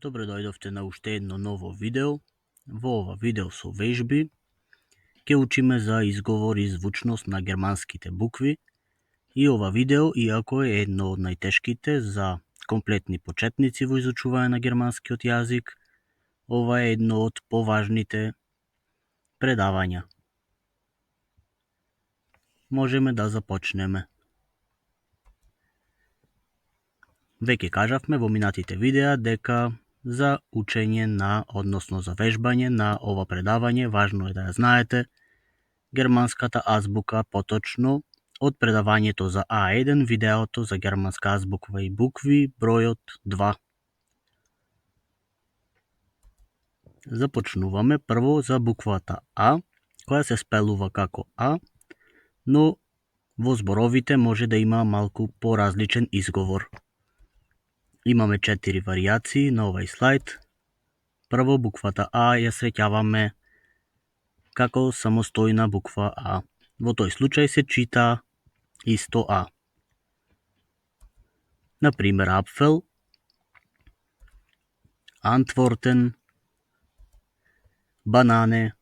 Добре дојдовте на уште едно ново видео. Во ова видео со вежби ќе учиме за изговор и звучност на германските букви. И ова видео, иако е едно од најтешките за комплетни почетници во изучување на германскиот јазик, ова е едно од поважните предавања. Можеме да започнеме. Веќе кажавме во минатите видеа дека за учење на, односно за вежбање на ова предавање, важно е да ја знаете германската азбука, поточно од предавањето за А1, видеото за германска азбуква и букви, бројот 2. Започнуваме прво за буквата А, која се спелува како А, но во зборовите може да има малку поразличен изговор. Имаме 4 варијации на овај слайд. Прво, буквата А ја среќаваме како самостојна буква А. Во тој случај се чита исто А. Например, Апфел, Антвортен, Банане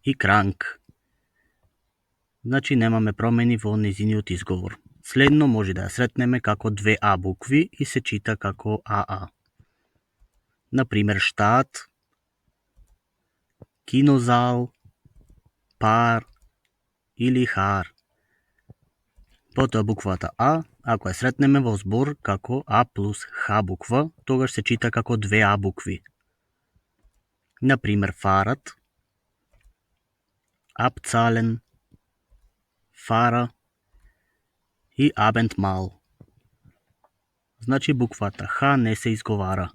и Кранк. Значи немаме промени во нејзиниот изговор. Следно може да ја сретнеме како две А букви и се чита како АА. Например, Штат, Кинозал, Пар или Хар. Потоа буквата А, ако ја сретнеме во збор како А плюс Х буква, тогаш се чита како две А букви. Например, Фарат, Абцален, Фара и Абентмал. Значи буквата Х не се изговара.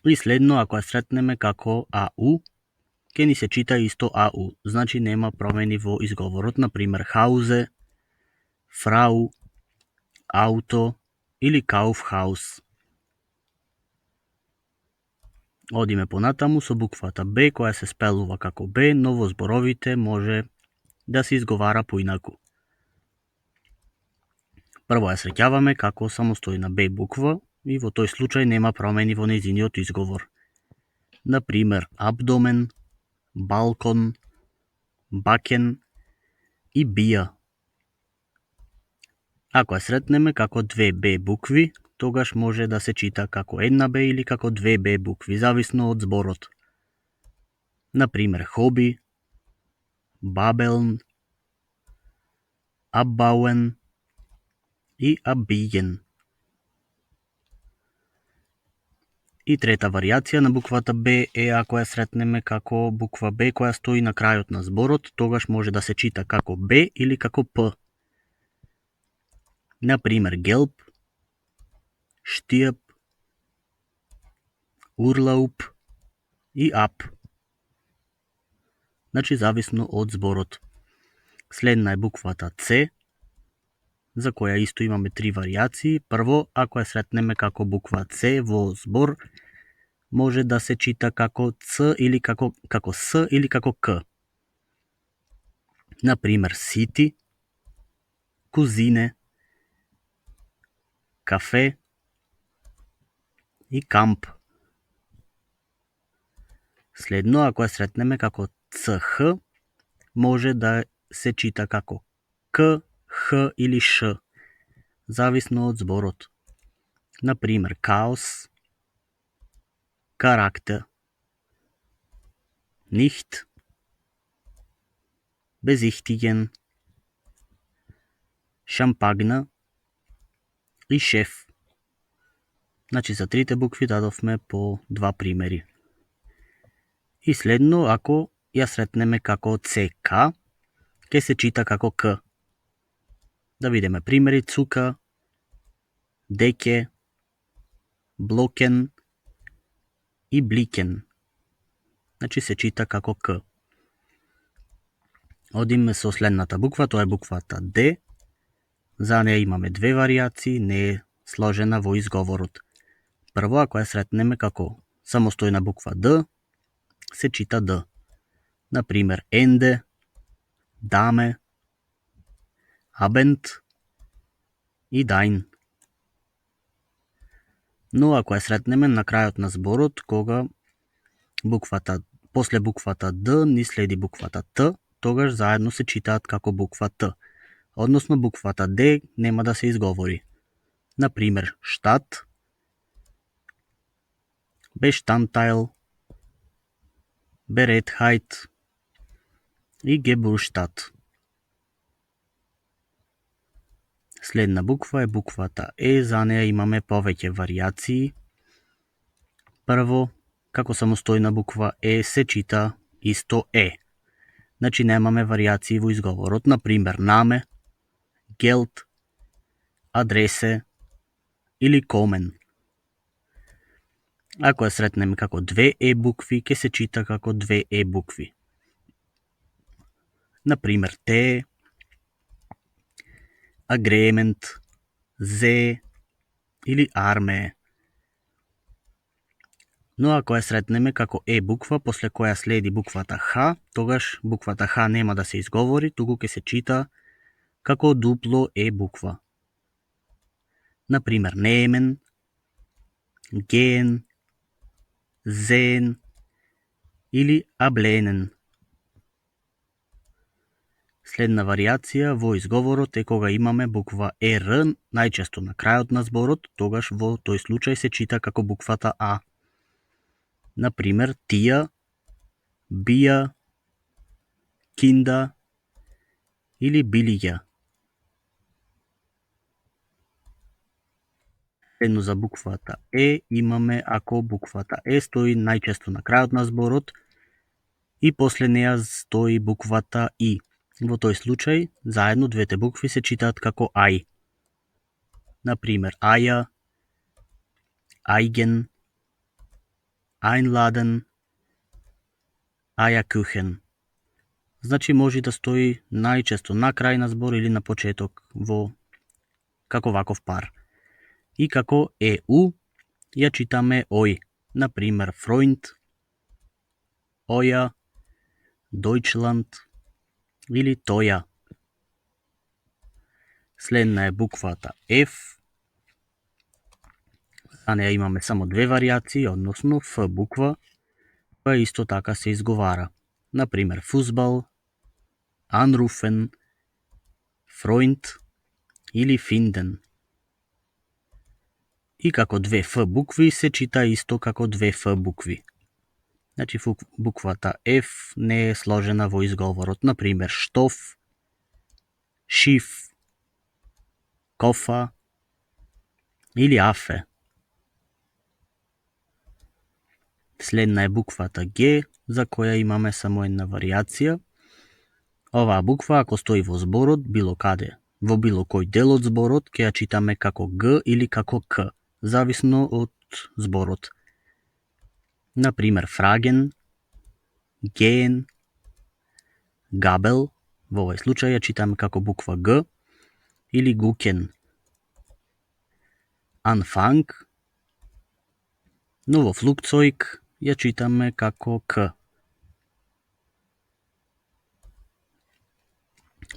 И следно, ако ја сретнеме како АУ, ќе ни се чита исто АУ, значи нема промени во изговорот, например Хаузе, Фрау, Ауто или Кауфхаус. Одиме понатаму со буквата Б, која се спелува како Б, но во зборовите може да се изговара поинаку. Прво ја среќаваме како самостојна Б буква и во тој случај нема промени во нејзиниот изговор. Например, абдомен, балкон, бакен и бија. Ако ја сретнеме како две Б букви, тогаш може да се чита како една Б или како две Б букви, зависно од зборот. Например, хоби, бабелн, аббауен и абиген. И трета варијација на буквата Б е ако ја сретнеме како буква Б која стои на крајот на зборот, тогаш може да се чита како Б или како П. Например, гелб, штијеп, урлауп и ап. Значи зависно од зборот. Следна е буквата С, за која исто имаме три варијации. Прво, ако ја сретнеме како буква С во збор, може да се чита како Ц или како С или како К. Например, сити, кузине, кафе и камп. Следно, ако ја сретнеме како ЦХ, може да се чита како К, Х или Ш, зависно од зборот. Например, каос, карактер, нихт, безихтиген, шампагна и шеф. Значи за трите букви дадовме по два примери. И следно, ако ја сретнеме како ЦК, ќе се чита како К. Да видиме примери: цука, деке, блокен и бликен. Значи се чита како К. Одиме со следната буква, тоа е буквата Д. За неја имаме две варијации, не е сложена во изговорот. Прво, ако ја сретнеме како самостојна буква Д, се чита Д. Например, енде, даме, абент и дајн. Но ако ја сретнеме на крајот на зборот, кога после буквата Д ни следи буквата Т, тогаш заедно се читаат како буква Т. Односно буквата Д нема да се изговори. Например, штат, Bestandteil, Beredheit и Geburtsstadt. Следна буква е буквата Е, за неја имаме повеќе варијации. Прво, како самостојна буква Е се чита исто Е. Значи немаме варијации во изговорот, например Name, Geld, Adresse или Komen. Ако ја сретнеме како две Е букви, ќе се чита како две Е букви. Например Т, Agreement, Зе или Арме. Но ако ја сретнеме како Е буква, после која следи буквата Х, тогаш буквата Х нема да се изговори, туку ќе се чита како дупло Е буква. Например, Nemen, Gehen, Sehen или Ablehnen. Следна варијација во изговорот е кога имаме буква ЕР, најчесто на крајот на зборот, тогаш во тој случај се чита како буквата А. Например, Тија, Бија, Кинда или Билиѓа. Едно за буквата Е имаме ако буквата Е стои најчесто на крајот на зборот и после неја стои буквата И. Во тој случај, заедно двете букви се читаат како Ај. Например, Аја, Ајген, Einladen, Eierkuchen. Значи може да стои најчесто на крај на збор или на почеток како ваков пар. И како ЕУ ја читаме ОЙ. Например, Freund, Euer, Deutschland или Тоја. Следна е буквата F. За неја имаме само две варијации, односно Ф буква, која исто така се изговара. Например, Фузбал, Anrufen, Freund или Finden. И како две Ф букви се чита исто како две Ф букви. Значи буквата F не е сложена во изговорот. Например, Stoff, Schiff, Кофа или Афе. Следна е буквата Г, за која имаме само една варијација. Оваа буква, ако стои во зборот, било каде, во било кој дел од зборот, ќе ја читаме како Г или како К, зависно од зборот. Например, Fragen, Gehen, Gabel, во овој случај ја читаме како буква Г, или Gucken. Anfang, но во Flugzeug ја читаме како К.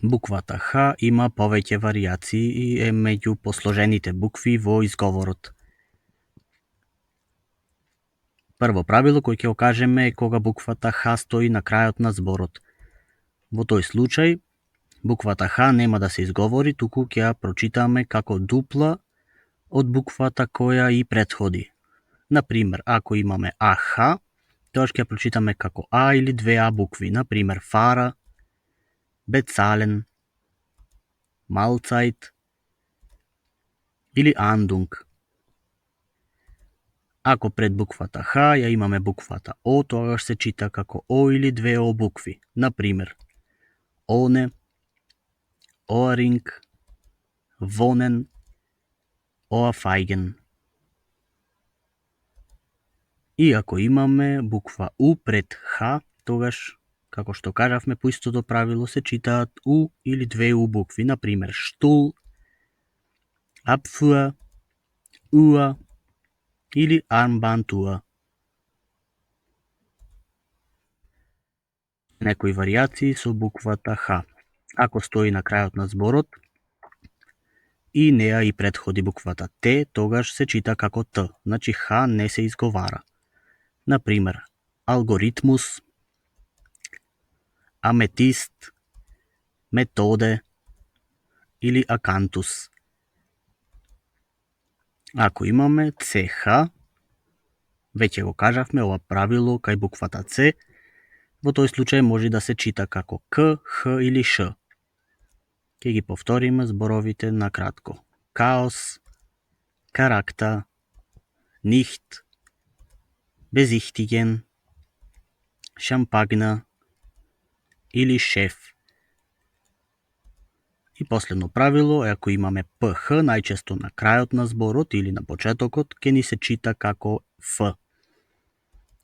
Буквата Х има повеќе варијации и е меѓу посложените букви во изговорот. Прво правило кој ќе окажеме е кога буквата Х стои на крајот на зборот. Во тој случај, буквата Х нема да се изговори, туку ќе ја прочитаме како дупла од буквата која и претходи. Например, ако имаме АХ, тоа ќе ја прочитаме како А или две А букви. Например, Фара, Bezahlen, Mahlzeit или Andung. Ако пред буквата Х ја имаме буквата О, тогаш се чита како О или две О букви. Например, Ohne, Ohrring, Wohnen, Ohrfeigen. И ако имаме буква У пред Х, тогаш, како што кажавме по истото правило, се читаат У или две У букви. Например, Stuhl, Apfel, Uhr или Armbanduhr. Некои варијации со буквата Х. Ако стои на крајот на зборот, и неа и претходи буквата Т, тогаш се чита како Т. Значи Х не се изговара. Например, алгоритмус, аметист, методе или акантус. Ако имаме CH, веќе го кажавме ова правило кај буквата С, во тој случај може да се чита како К, Х или Ш. Ќе ги повториме зборовите на кратко. Каос, каракта, нихт, безихтиген, шампагна или шеф. И последно правило е ако имаме ПХ, најчесто на крајот на зборот или на почетокот, ќе ни се чита како Ф.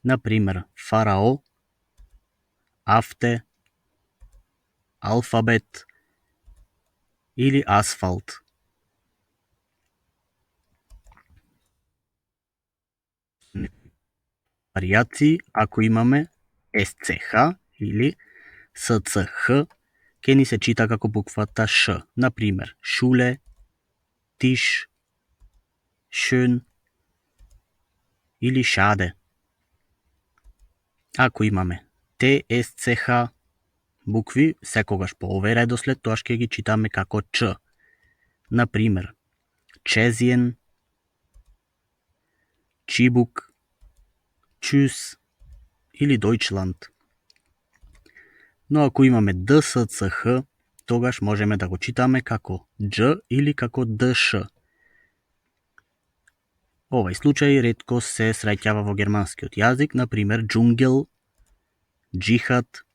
Например, фарао, авте, алфабет или асфалт. Варијации ако имаме SCH или SCH, ќе ни се чита како буквата Ш. Например, шуле, тиш, шön или шаде. Ако имаме TSCH букви, секогаш по овој редослед, тоаш ќе ги читаме како Ч. Например, Чезиен, Чибук, Чус или Дојчланд. Но ако имаме ДСЦХ, тогаш можеме да го читаме како Дж или како ДШ. Овој случај ретко се среќава во германскиот јазик, например џунгел, джихад,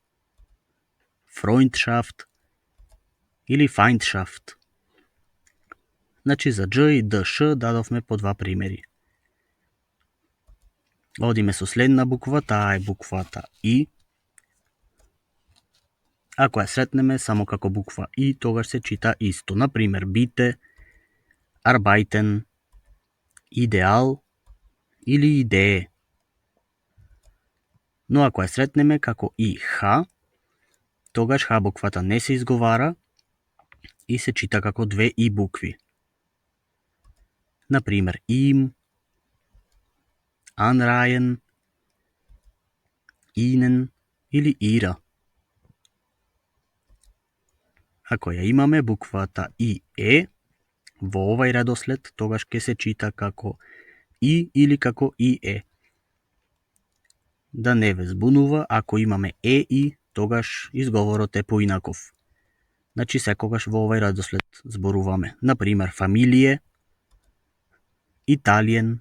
фројндшафт или фајндшафт. Значи за Дж и ДШ дадовме по два примери. Одиме со следна буква, таа е буквата И. Ако ја сретнеме само како буква И, тогаш се чита исто. Например, бите, арбајтен, идеал или идее. Но ако ја сретнеме како ИХ, тогаш Х буквата не се изговара и се чита како две И букви. Например, им, анрајен, инен или ира. Ако ја имаме буквата ИЕ во овај редослед, тогаш ќе се чита како И или како ИЕ. Да не ве збунува, ако имаме ЕИ, тогаш изговорот е поинаков. Значи секогаш во овај редослед зборуваме. Например, фамилие, Италиен,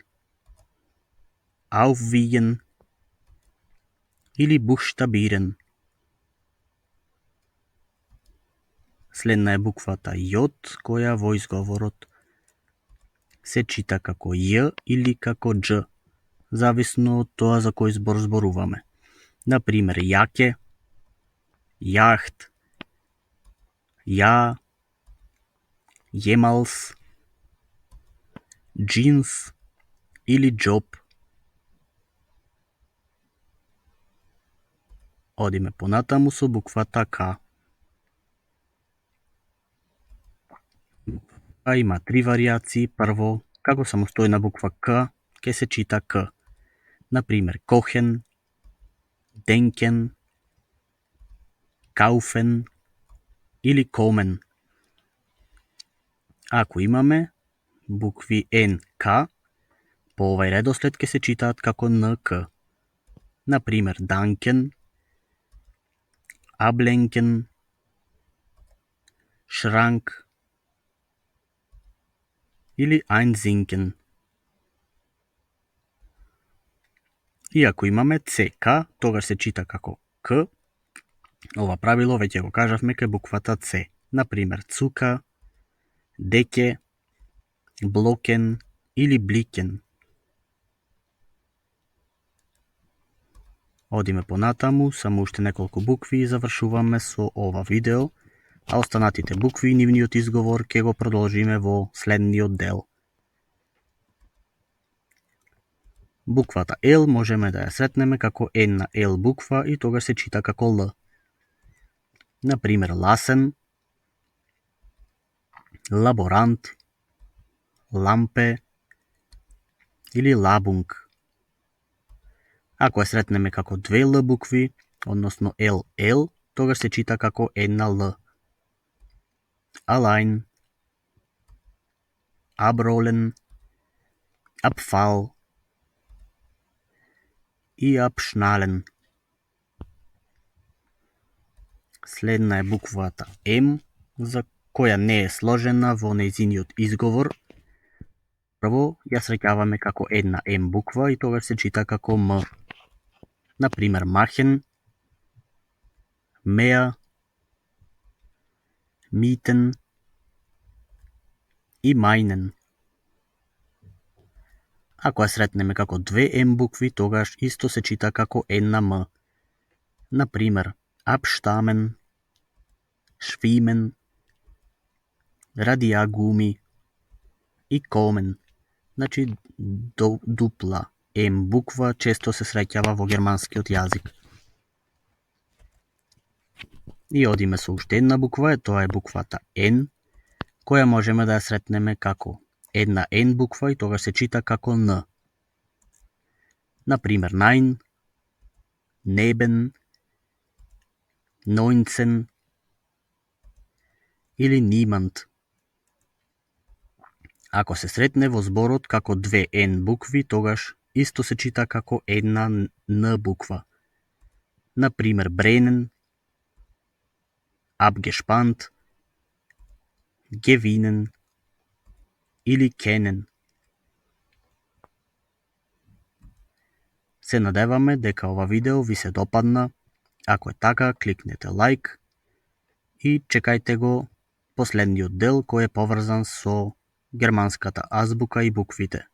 Aufwiegen или Buchstabieren. Следна е буквата J, која во изговорот се чита како Ј или како Дж, зависно од тоа за кој збор зборуваме. Например, јаке, јахт, ја, jemals, джинс или џоб. Одиме понатаму со буквата К. Има три варијации. Прво, како самостојна буква К, ќе се чита К. Например, кохен, денкен, кауфен или комен. Ако имаме букви НК, по овај редослед ќе се читаат како НК. Например, данкен, абленкен, шранк или einsinken. И ако имаме CK, тогаш се чита како К. Ова правило веќе го кажавме кај буквата С. Например, цука, деке, блокен или бликен. Одиме понатаму, само уште неколку букви и завршуваме со ова видео, а останатите букви и нивниот изговор ќе го продолжиме во следниот дел. Буквата Л можеме да ја сретнеме како Н на Л буква и тогаш се чита како Л. Например, ласен, лаборант, лампе или лабунг. Ако ја сретнеме како две Л букви, односно ЛЛ, тогаш се чита како една Л. Allein, abrollen, Abfall и abschnallen. Следна е буквата М, за која не е сложена во нејзиниот изговор. Прво ја среќаваме како една М буква и тогаш се чита како М. Например, machen, mehr, mieten и meinen. Ако ја сретнеме како две М букви, тогаш исто се чита како една М. Например, abstammen, schwimmen, radiagumi и komen. Значи, дупла М буква често се среќава во германскиот јазик. И одиме со уште една буква, тоа е буквата Н, која можеме да ја сретнеме како една Н буква и тогаш се чита како Н. Например, nein, neben, 19 или niemand. Ако се сретне во зборот како две Н букви, тогаш исто се чита како една Н буква. Например, brennen, abgespannt, gewinnen или kennen. Се надеваме дека ова видео ви се допадна. Ако е така, кликнете лайк и чекајте го последниот дел кој е поврзан со германската азбука и буквите.